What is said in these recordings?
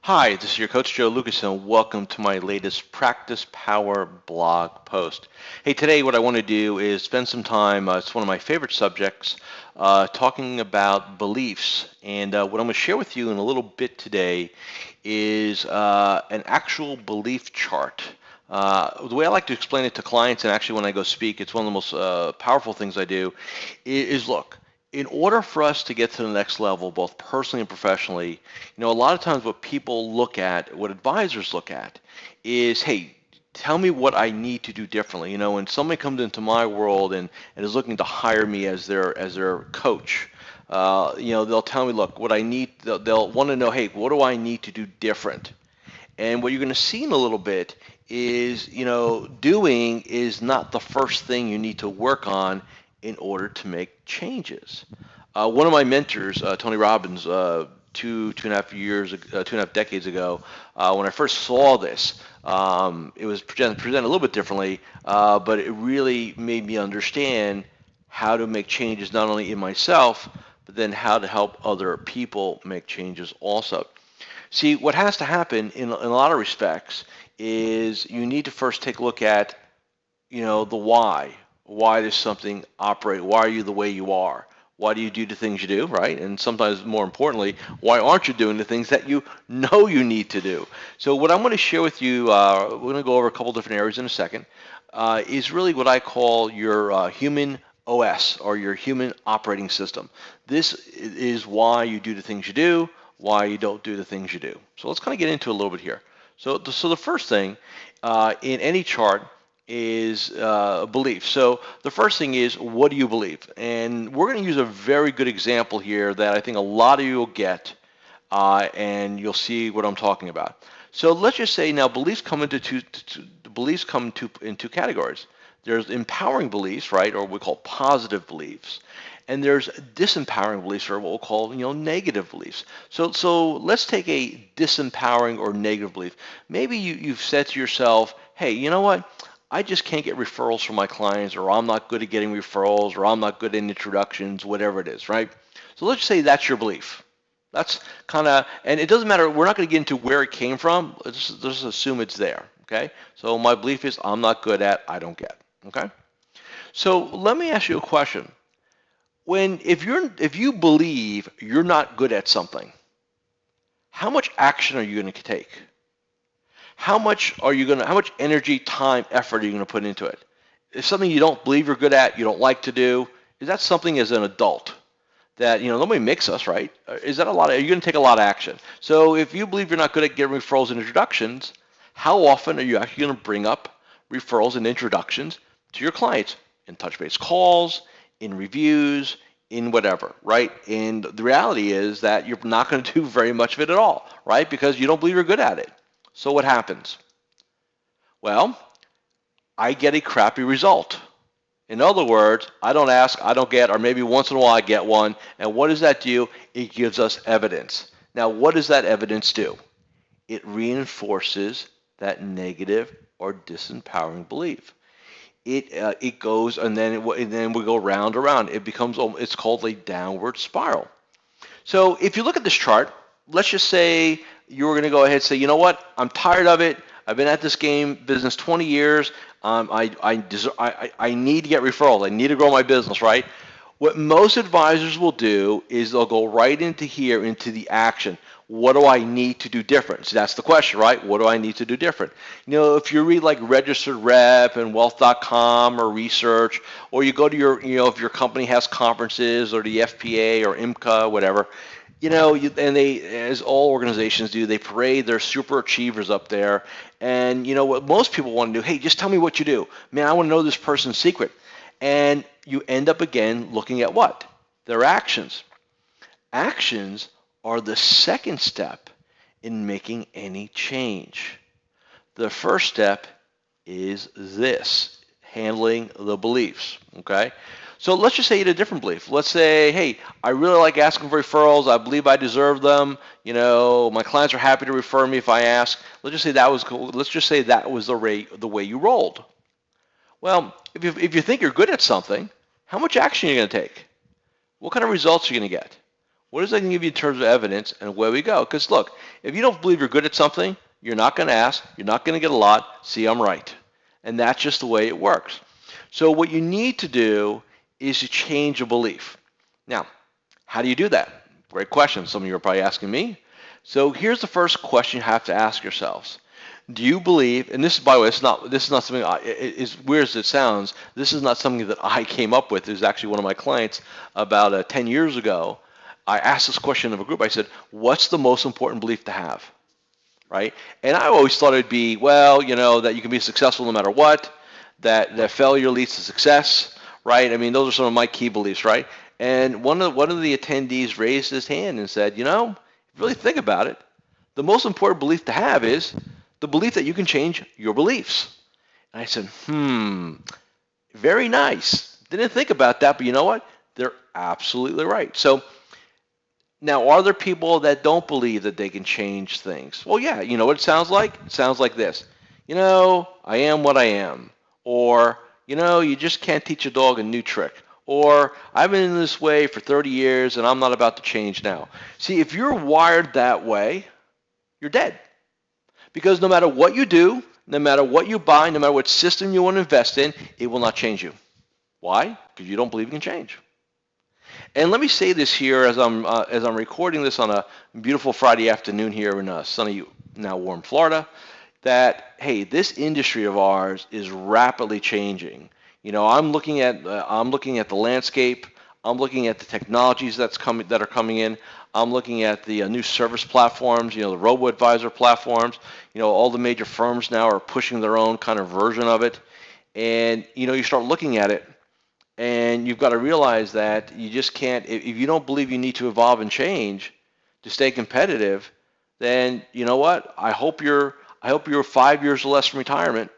Hi, this is your coach Joe Lucas, and welcome to my latest Practice Power blog post. Hey, today what I want to do is spend some time, it's one of my favorite subjects, talking about beliefs. And what I'm going to share with you in a little bit today is an actual belief chart. The way I like to explain it to clients, and actually when I go speak, it's one of the most powerful things I do, is look, in order for us to get to the next level, both personally and professionally, a lot of times what people look at, what advisors look at, is, hey, tell me what I need to do differently. When somebody comes into my world and is looking to hire me as their coach, they'll tell me, look, what I need, they'll want to know, hey, what do I need to do different? And what you're going to see in a little bit is, doing is not the first thing you need to work on in order to make changes. One of my mentors, Tony Robbins, two and a half years, 2.5 decades ago, when I first saw this, it was presented a little bit differently, but it really made me understand how to make changes not only in myself, but then how to help other people make changes also. See, what has to happen in a lot of respects is you need to first take a look at, the why. Why does something operate? Why are you the way you are? Why do you do the things you do, right? And sometimes more importantly, why aren't you doing the things that you know you need to do? So what I'm going to share with you, we're going to go over a couple different areas in a second, is really what I call your human OS, or your human operating system. This is why you do the things you do, why you don't do the things you do. So let's kind of get into it a little bit here. So the first thing in any chart is belief. So the first thing is, what do you believe? And we're going to use a very good example here that I think a lot of you will get, and you'll see what I'm talking about. So let's just say now beliefs come into in two categories. There's empowering beliefs, right, or what we call positive beliefs, and there's disempowering beliefs, or what we'll call negative beliefs. So let's take a disempowering or negative belief. Maybe you've said to yourself, hey, you know what? I just can't get referrals from my clients, or I'm not good at getting referrals, or I'm not good at introductions, whatever it is, right? So let's say that's your belief. That's kind of, and it doesn't matter, we're not going to get into where it came from. Let's just assume it's there, okay? So my belief is I'm not good at, I don't get, okay? So let me ask you a question. If you believe you're not good at something, how much action are you going to take? How much energy, time, effort are you going to put into it? If something you don't believe you're good at, you don't like to do, is that something as an adult that, nobody makes us, right? Is that are you going to take a lot of action? So if you believe you're not good at getting referrals and introductions, how often are you actually going to bring up referrals and introductions to your clients in touch base calls, in reviews, in whatever, right? And the reality is that you're not going to do very much of it at all, right? Because you don't believe you're good at it. So what happens? Well, I get a crappy result. In other words, I don't ask, I don't get, or maybe once in a while I get one. And what does that do? It gives us evidence. Now, what does that evidence do? It reinforces that negative or disempowering belief. It goes, and then we go round and round. It's called a downward spiral. So if you look at this chart, let's just say you were going to go ahead and say, you know what, I'm tired of it. I've been at this game business 20 years. I need to get referrals. I need to grow my business, right? What most advisors will do is they'll go right into here, into the action. What do I need to do different? So that's the question, right? What do I need to do different? If you read like Registered Rep and Wealth.com or research, or you go to if your company has conferences or the FPA or IMCA, whatever, and they, as all organizations do, they parade their super achievers up there. And what most people want to do, hey, just tell me what you do. Man, I want to know this person's secret. And you end up again looking at what? Their actions. Actions are the second step in making any change. The first step is this, handling the beliefs, okay? So let's just say you had a different belief. Let's say, hey, I really like asking for referrals. I believe I deserve them. My clients are happy to refer me if I ask. Let's just say that was the way you rolled. Well, if you think you're good at something, how much action are you going to take? What kind of results are you going to get? What is that going to give you in terms of evidence, and where we go? Because look, if you don't believe you're good at something, you're not going to ask, you're not going to get a lot. See, I'm right. And that's just the way it works. So what you need to do is to change a belief. Now, how do you do that? Great question. Some of you are probably asking me. So here's the first question you have to ask yourselves. Do you believe, and this is, by the way, this is not something, as weird as it sounds, this is not something that I came up with. It was actually one of my clients about 10 years ago. I asked this question of a group. I said, what's the most important belief to have? Right? And I always thought it'd be, well, that you can be successful no matter what, that failure leads to success, right? I mean, those are some of my key beliefs, right? And one of the attendees raised his hand and said, really think about it, the most important belief to have is the belief that you can change your beliefs. And I said, very nice. Didn't think about that, but you know what? They're absolutely right. So now, are there people that don't believe that they can change things? Well, yeah, you know what it sounds like? It sounds like this. I am what I am. Or, you just can't teach a dog a new trick. Or, I've been in this way for 30 years and I'm not about to change now. See, if you're wired that way, you're dead. Because no matter what you do, no matter what you buy, no matter what system you want to invest in, it will not change you. Why? Because you don't believe you can change. And let me say this here as I'm recording this on a beautiful Friday afternoon here in sunny, now warm Florida, that, hey, this industry of ours is rapidly changing. I'm looking at the landscape. I'm looking at the technologies that are coming in. I'm looking at the new service platforms, the robo-advisor platforms. All the major firms now are pushing their own kind of version of it. And, you start looking at it, and you've got to realize that you just can't, if you don't believe you need to evolve and change to stay competitive, then you know what? I hope you're 5 years or less from retirement,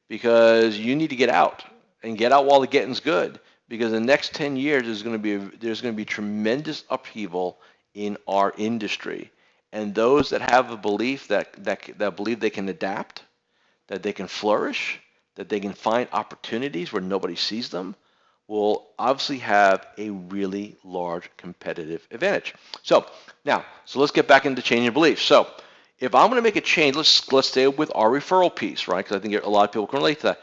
because you need to get out and get out while the getting's good, because the next 10 years there's going to be tremendous upheaval in our industry. And those that have a belief that believe they can adapt, that they can flourish, that they can find opportunities where nobody sees them, will obviously have a really large competitive advantage. So let's get back into changing beliefs. So if I'm going to make a change, let's stay with our referral piece, right? Because I think a lot of people can relate to that.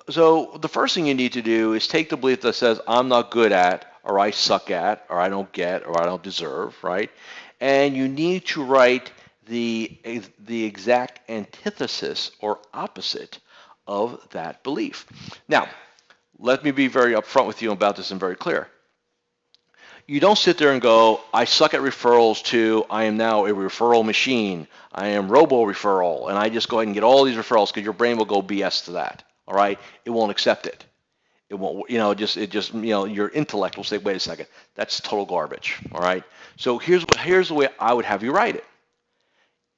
So the first thing you need to do is take the belief that says I'm not good at, or I suck at, or I don't get, or I don't deserve, right? And you need to write the exact antithesis or opposite of that belief. Now, let me be very upfront with you about this and very clear. You don't sit there and go, I suck at referrals, to I am now a referral machine. I am robo-referral, and I just go ahead and get all these referrals, because your brain will go BS to that, all right? It won't accept it. It won't, your intellect will say, wait a second, that's total garbage, all right? So here's the way I would have you write it.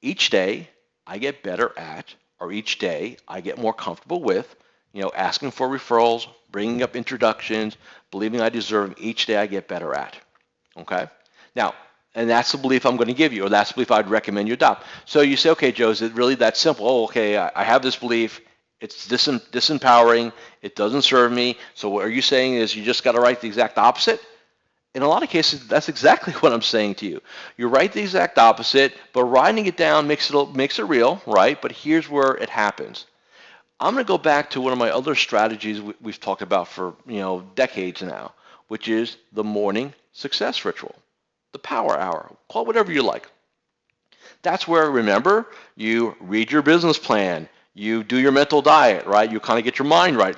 Each day I get better at, or each day I get more comfortable with, asking for referrals, bringing up introductions, believing I deserve them. Each day I get better at, okay? Now, and that's the belief I'm going to give you, or that's the belief I'd recommend you adopt. So you say, okay, Joe, is it really that simple? Oh, okay, I have this belief. It's disempowering. It doesn't serve me. So what are you saying is you just got to write the exact opposite? In a lot of cases, that's exactly what I'm saying to you. You write the exact opposite, but writing it down makes it real, right? But here's where it happens. I'm going to go back to one of my other strategies we've talked about for decades now, which is the morning success ritual, the power hour, call it whatever you like. That's where, remember, you read your business plan, you do your mental diet, right? You kind of get your mind right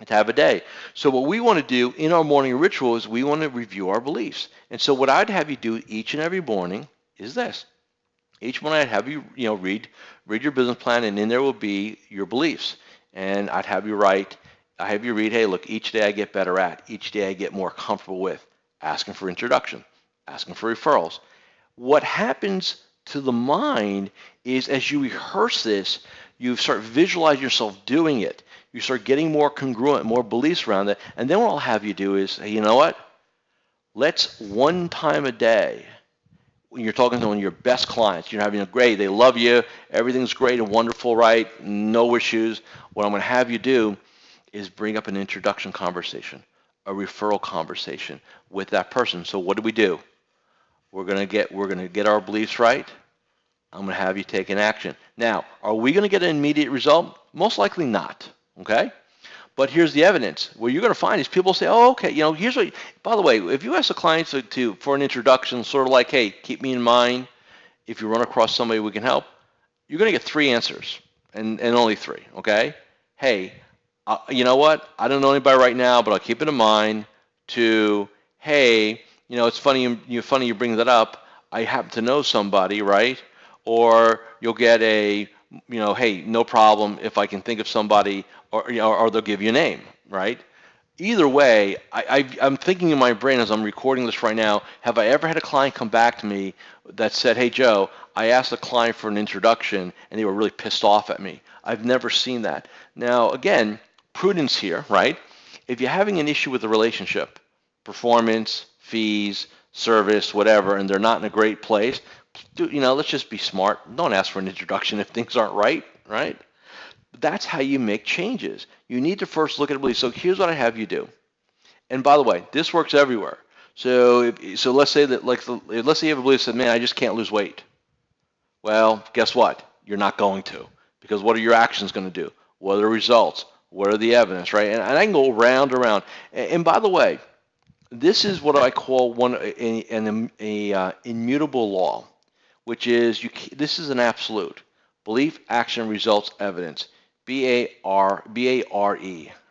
to have a day. So what we want to do in our morning ritual is we want to review our beliefs. And so what I'd have you do each and every morning is this. Each morning I'd have you, read your business plan, and in there will be your beliefs. And I'd have you read, hey, look, each day I get better at, each day I get more comfortable with, asking for introduction, asking for referrals. What happens to the mind is, as you rehearse this, you start visualizing yourself doing it. You start getting more congruent, more beliefs around it. And then what I'll have you do is, hey, you know what? Let's one time a day, when you're talking to one of your best clients, you're having a great, they love you, everything's great and wonderful, right? No issues. What I'm going to have you do is bring up an introduction conversation, a referral conversation with that person. So what do? We're gonna get our beliefs right. I'm gonna have you take an action. Now, are we gonna get an immediate result? Most likely not. Okay? But here's the evidence. What you're going to find is people say, "Oh, okay, here's what." By the way, if you ask a client for an introduction, sort of like, "Hey, keep me in mind if you run across somebody we can help," you're going to get three answers, and only three. Okay? Hey, you know what? I don't know anybody right now, but I'll keep it in mind. To, hey, it's funny you bring that up. I happen to know somebody, right? Or you'll get a, hey, no problem if I can think of somebody, or they'll give you a name, right? Either way, I'm thinking in my brain as I'm recording this right now, have I ever had a client come back to me that said, "Hey, Joe, I asked a client for an introduction and they were really pissed off at me"? I've never seen that. Now, again, prudence here, right? If you're having an issue with the relationship, performance, fees, service, whatever, and they're not in a great place, let's just be smart. Don't ask for an introduction if things aren't right, right? That's how you make changes. You need to first look at a belief. So here's what I have you do. And by the way, this works everywhere. So let's say that, let's say you have a belief that says, "Man, I just can't lose weight." Well, guess what? You're not going to, because what are your actions going to do? What are the results? What are the evidence, right? And I can go round and around. And by the way, this is what I call an immutable law, which is this is an absolute: belief, action, results, evidence. BARE,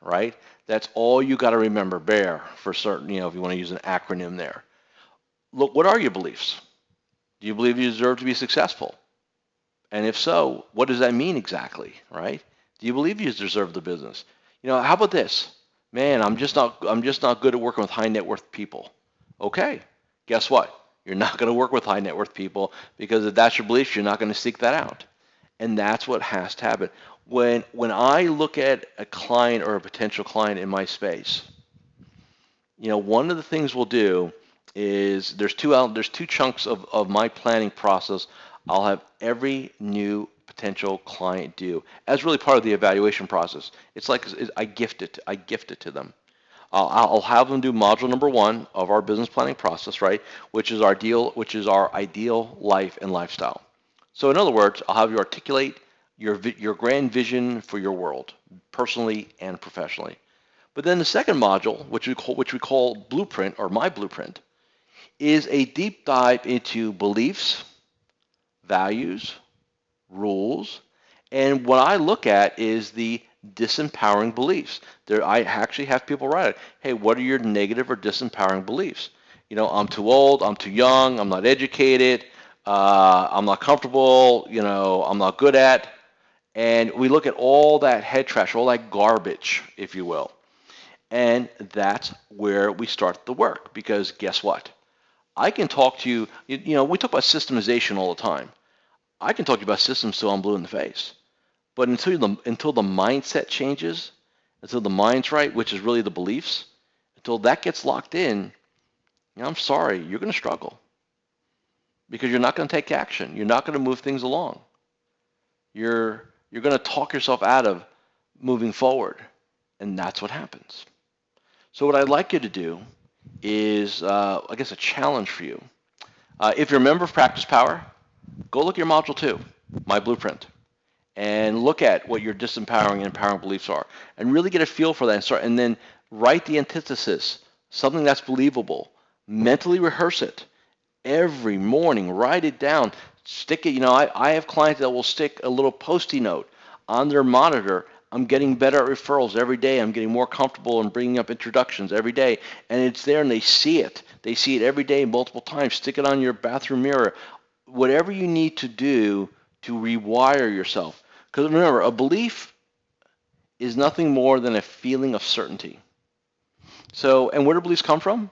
right? That's all you got to remember. BARE for certain, if you want to use an acronym there. Look, what are your beliefs? Do you believe you deserve to be successful? And if so, what does that mean exactly, right? Do you believe you deserve the business? How about this? "Man, I'm just not good at working with high net worth people." Okay, guess what? You're not going to work with high net worth people, because if that's your belief, you're not going to seek that out. And that's what has to happen. When I look at a client or a potential client in my space, one of the things we'll do is there's two chunks of my planning process I'll have every new potential client do as really part of the evaluation process. It's like I gift it to them. I'll have them do module number one of our business planning process, right? Which is our ideal life and lifestyle. So in other words, I'll have you articulate your grand vision for your world, personally and professionally. But then the second module, which we call blueprint, or my blueprint, is a deep dive into beliefs, values, rules, and what I look at is the disempowering beliefs. I actually have people write it. "Hey, what are your negative or disempowering beliefs?" "I'm too old, I'm too young, I'm not educated, I'm not comfortable, I'm not good at." And we look at all that head trash, all that garbage, if you will. And that's where we start the work, because guess what? I can talk to you, we talk about systemization all the time. I can talk to you about systems till I'm blue in the face. But until the mindset changes, until the mind's right, which is really the beliefs, until that gets locked in, I'm sorry, you're going to struggle, because you're not going to take action. You're not going to move things along. You're going to talk yourself out of moving forward, and that's what happens. So what I'd like you to do is, I guess, a challenge for you. If you're a member of Practice Power, go look at your module 2, my blueprint, and look at what your disempowering and empowering beliefs are, and really get a feel for that, and then write the antithesis, something that's believable. Mentally rehearse it every morning. Write it down. Stick it. I have clients that will stick a little Post-it note on their monitor. "I'm getting better at referrals every day. I'm getting more comfortable in bringing up introductions every day." And it's there, and they see it. They see it every day, multiple times. Stick it on your bathroom mirror. Whatever you need to do to rewire yourself. Because remember, a belief is nothing more than a feeling of certainty. So, and where do beliefs come from?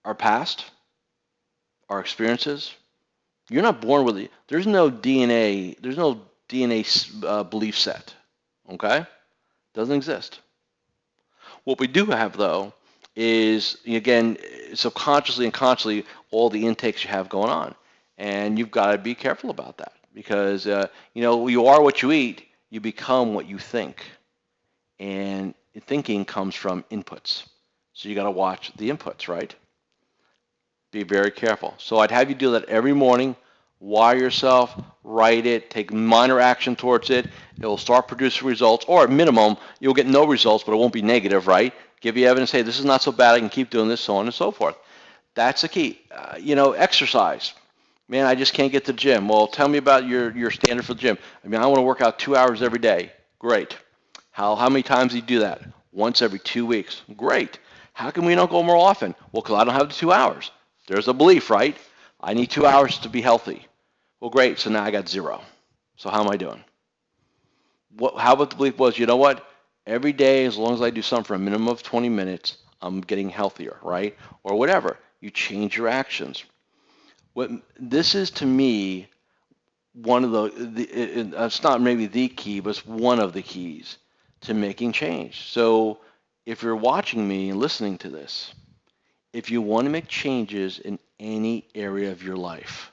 Our past, our experiences. You're not born with it. There's no DNA belief set. Okay? Doesn't exist. What we do have, though, is, again, subconsciously and consciously, all the intakes you have going on. And you've got to be careful about that, because, you are what you eat. You become what you think. And thinking comes from inputs. So you got to watch the inputs, right? Be very careful. So I'd have you do that every morning. Wire yourself, write it, take minor action towards it. It will start producing results, or at minimum, you'll get no results, but it won't be negative, right? Give you evidence, hey, this is not so bad, I can keep doing this, so on and so forth. That's the key. Exercise. Man, I just can't get to the gym. Well, tell me about your standard for the gym. I mean, I want to work out 2 hours every day. Great. How many times do you do that? Once every 2 weeks. Great. How can we not go more often? Well, because I don't have the 2 hours. There's a belief, right? I need 2 hours to be healthy. Well, great. So now I got zero. So how am I doing? How about the belief was, you know what? Every day, as long as I do something for a minimum of 20 minutes, I'm getting healthier, right? Or whatever. You change your actions. This is to me one of it's not maybe the key, but it's one of the keys to making change. So if you're watching me and listening to this, if you want to make changes in any area of your life,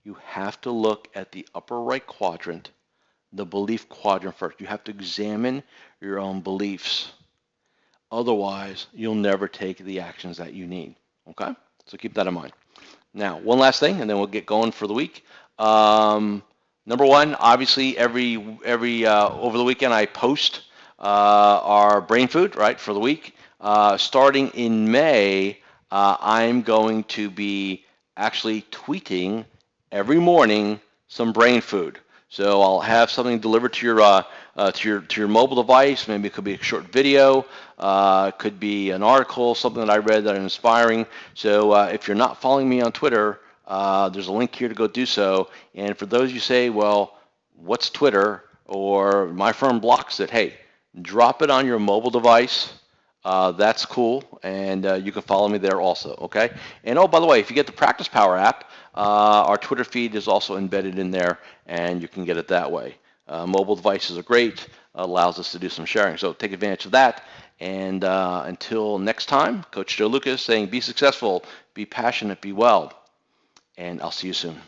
you have to look at the upper right quadrant, the belief quadrant first. You have to examine your own beliefs. Otherwise, you'll never take the actions that you need. Okay? So keep that in mind. Now, one last thing, and then we'll get going for the week. Number one, obviously, every over the weekend I post our brain food, right, for the week. Starting in May, I'm going to be actually tweeting every morning some brain food. So I'll have something delivered to your mobile device. Maybe it could be a short video, it could be an article, something that I read that is inspiring. So if you're not following me on Twitter, there's a link here to go do so. And for those you say, well, what's Twitter? Or my firm blocks it. Hey, drop it on your mobile device. That's cool, and you can follow me there also, okay? And oh, by the way, if you get the Practice Power app, our Twitter feed is also embedded in there, and you can get it that way. Mobile devices are great, allows us to do some sharing, so take advantage of that. And until next time, Coach Joe Lucas saying be successful, be passionate, be well, and I'll see you soon.